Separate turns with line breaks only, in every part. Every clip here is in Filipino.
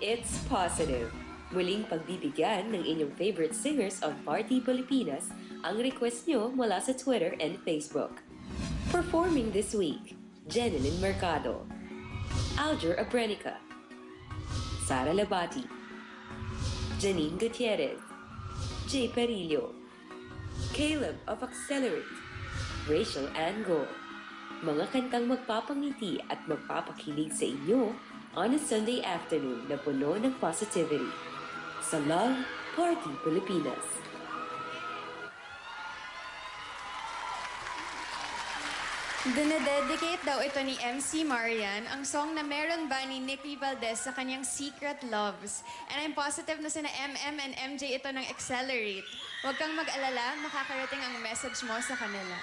It's Positive. Muling pagbibigyan ng inyong favorite singers on Party Pilipinas ang request nyo mula sa Twitter and Facebook. Performing this week, Jeneline Mercado, Alger Abrenica, Sara Labati, Janine Gutierrez, Jay Perillo, Caleb of Accelerate, Rachel Ango. Mga kantang magpapangiti at magpapakilig sa inyo on a Sunday afternoon na puno ng positivity. Sa Love Party Pilipinas.
Dinededicate daw ito ni MC Marian ang song na meron ba ni Nicky Valdez sa kanyang Secret Loves. And I'm positive na sina MM and MJ ito ng Accelerate. Huwag kang mag-alala, makakarating ang message mo sa kanila.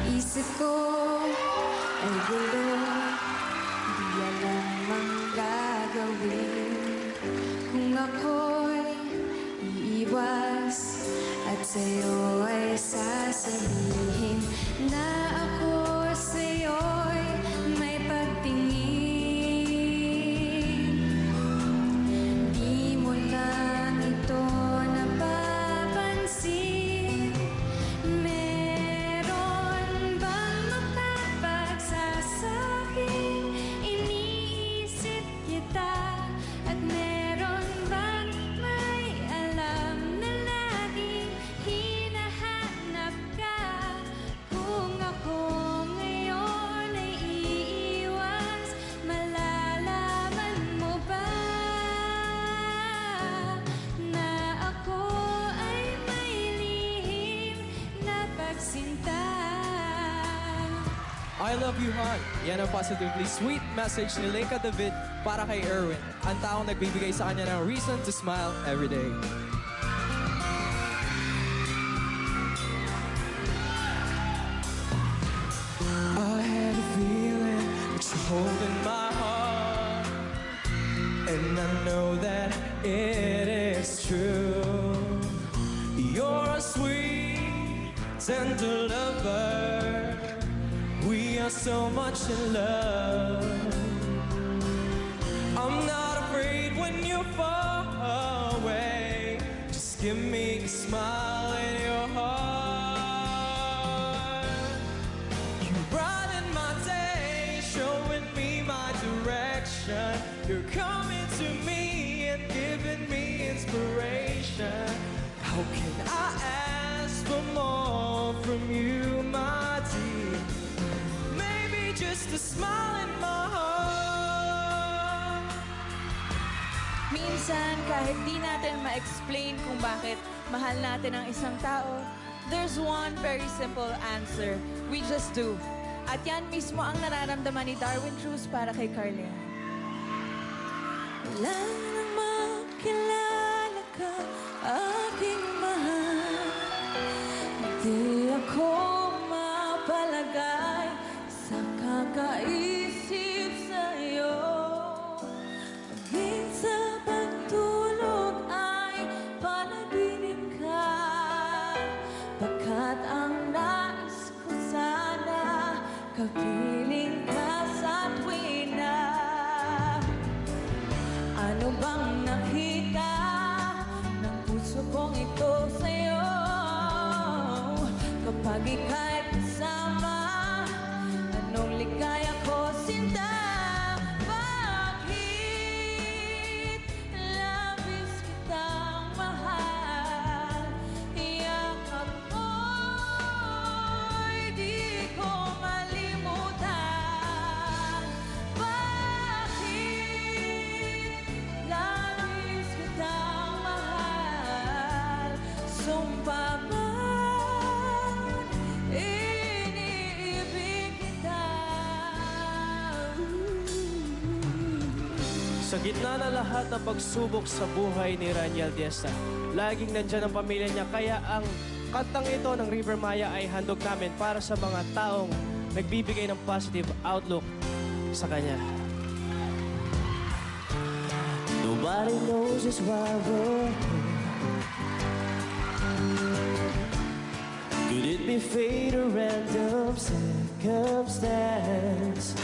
Isip ko ay gulo, di alam ang gagawin. Kung ako'y iiwas at sa'yo ay sasabihin na ako sa'yo'y may pagtingin. Di mo lang ito napapansin. Iniisip kita at meron bang may alam na laging hinahanap ka? Kung ako ngayon ay iiwas, malalaman mo ba na ako ay may lihim na pagsinta?
I love you, hon. Yan ang positively sweet message ni Leica David para kay Erwin, ang taong nagbibigay sa kanya ng reason to smile every day. I had a feeling that you're holding my heart, and I know that it is true. You're a sweet, tender lover. We are so much in love. I'm not afraid when you fall away. Just give me a smile in your heart. You brighten my day, showing me my direction. You're coming to me and giving me inspiration. How can I ask for more from you, my dear? Just a smile in my heart.
Minsan, kahit di natin ma-explain kung bakit mahal natin ang isang tao, there's one very simple answer. We just do. At yan mismo ang nararamdaman ni Darwin Cruz para kay Carlea. Wala nang makilala ka, aking mahal. Di ako mapalagay sa kakaisip sa'yo. Maging sa pagtulog ay panaginip ka, pagkat ang nais ko sana kapiling ka sa tuwina. Ano bang nakita ng puso kong ito sa'yo kapag ika'y kasama? Anong ligaya ko, sinta? Bakit labis kitang mahal? Yakap mo'y di ko malimutan. Bakit labis kitang mahal? Sumpa man, iniibig kita.
Sa gitna na lahat ng pagsubok sa buhay ni Raniel Diesta, laging nandyan ang pamilya niya. Kaya ang kantang ito ng River Maya ay handog namin para sa mga taong nagbibigay ng positive outlook sa kanya.
Nobody knows just why we're here. Could it be fate or random circumstance?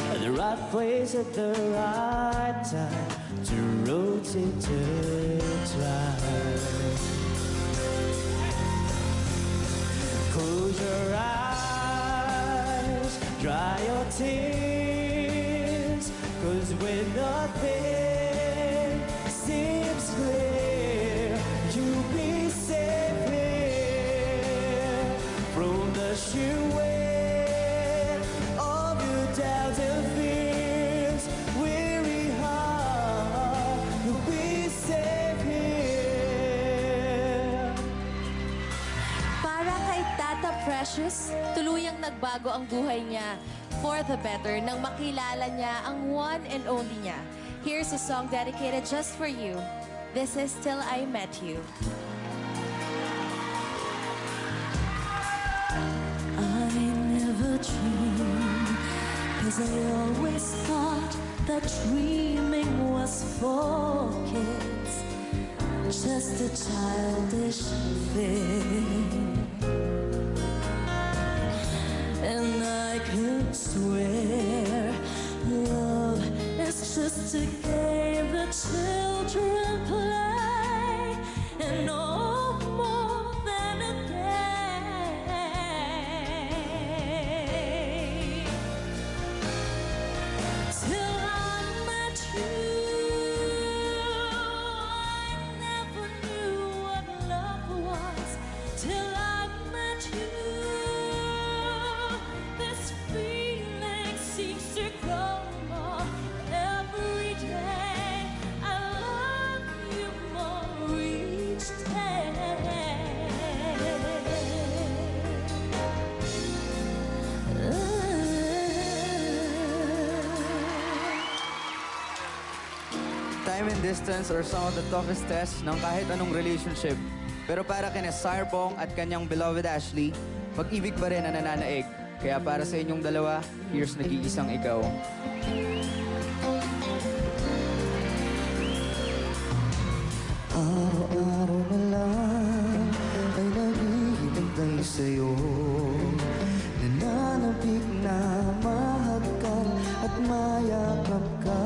At the right place at the right time to rotate to try. Close your eyes, dry your tears, 'cause when nothing seems clear, you'll be safe here from the sheer weight of your doubts and fears. Weary heart, you'll be safe here.
Para kay Tata Precious, tuluyang nagbago ang buhay niya for the better nang makilala niya ang one and only niya. Here's a song dedicated just for you. This is Till I Met You.
I never dreamed, 'cause I always thought that dreaming was for kids, just a childish thing. And I could swear love is just a game that children play, and no more than a game. Till I met you, I never knew what love was. Till I met you, this feeling seems to grow more every day. I love you more each
Time and distance are some of the toughest tests ng kahit anong relationship. Pero para kina Sarbong at kanyang beloved Ashley, pag-ibig pa rin ang nananaig. Kaya para sa inyong dalawa, here's Nag-iisang Ikaw.
Araw-araw na lang ay naghihintay sa'yo. Nananapik na mahagkan at mayakap ka.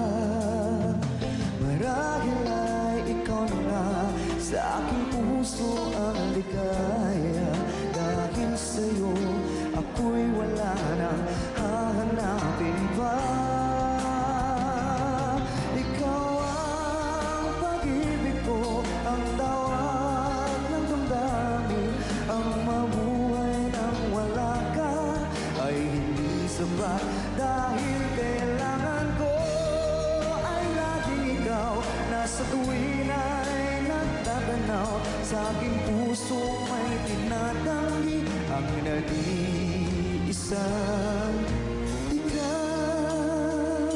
Marahil ay ikaw na sa aking puso ang ligaya. Dahil sa'yo ako'y wala nang hahanapin pa. Ikaw ang pag-ibig ko, ang tawag ng damdamin. Ang mabuhay nang wala ka ay hindi sapat. Dahil kailangan ko ay laging ikaw. Nasa tuwin ay nagtatanaw, sa aking puso may tinatanggi ang nag-iisang ikaw.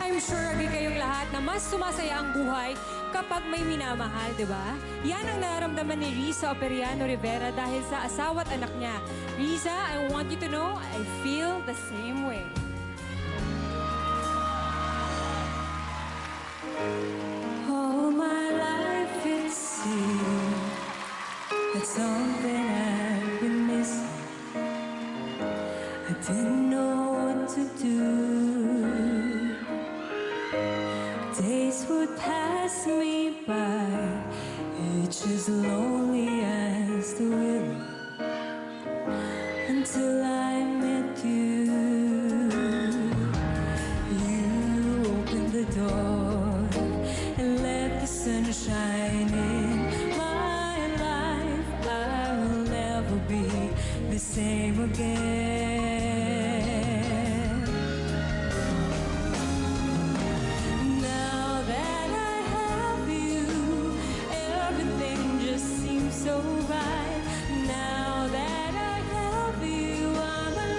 I'm sure agi kayong lahat na mas sumasaya ang buhay kapag may minamahal, di ba? Yan ang nararamdaman ni Riza Operiano Rivera dahil sa asawa at anak niya. Riza, I want you to know, I feel the same way. All my life it seemed that something had been missing. I didn't know what to do. Days would pass me by, each as lonely as the river, until I met you. You opened the door and let the sun shine in my life. I will never be the same again. Now that I have you, everything just seems so right. Now that I have you, I'm alive.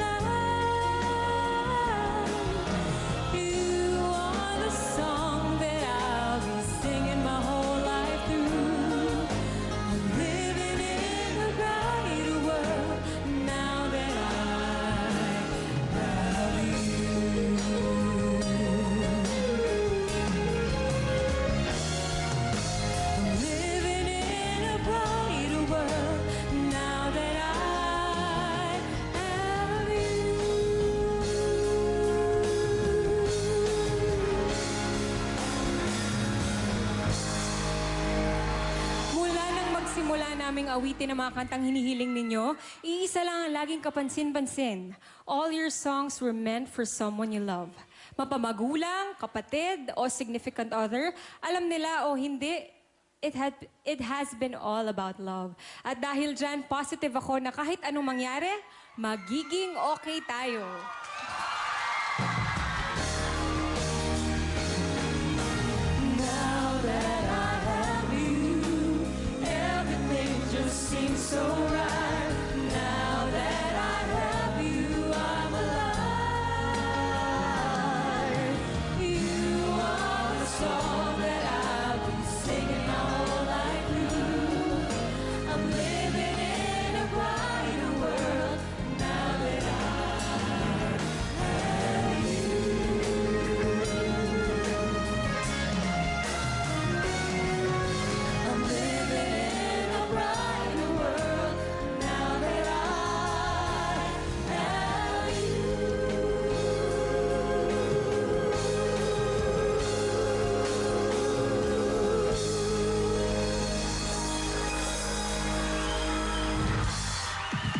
simula naming awitin ang mga kantang hinihiling ninyo, iisa lang ang laging kapansin-pansin. All your songs were meant for someone you love. Mapamagulang, kapatid, o significant other, alam nila o hindi, it has been all about love. At dahil dyan, positive ako na kahit anong mangyari, magiging okay tayo.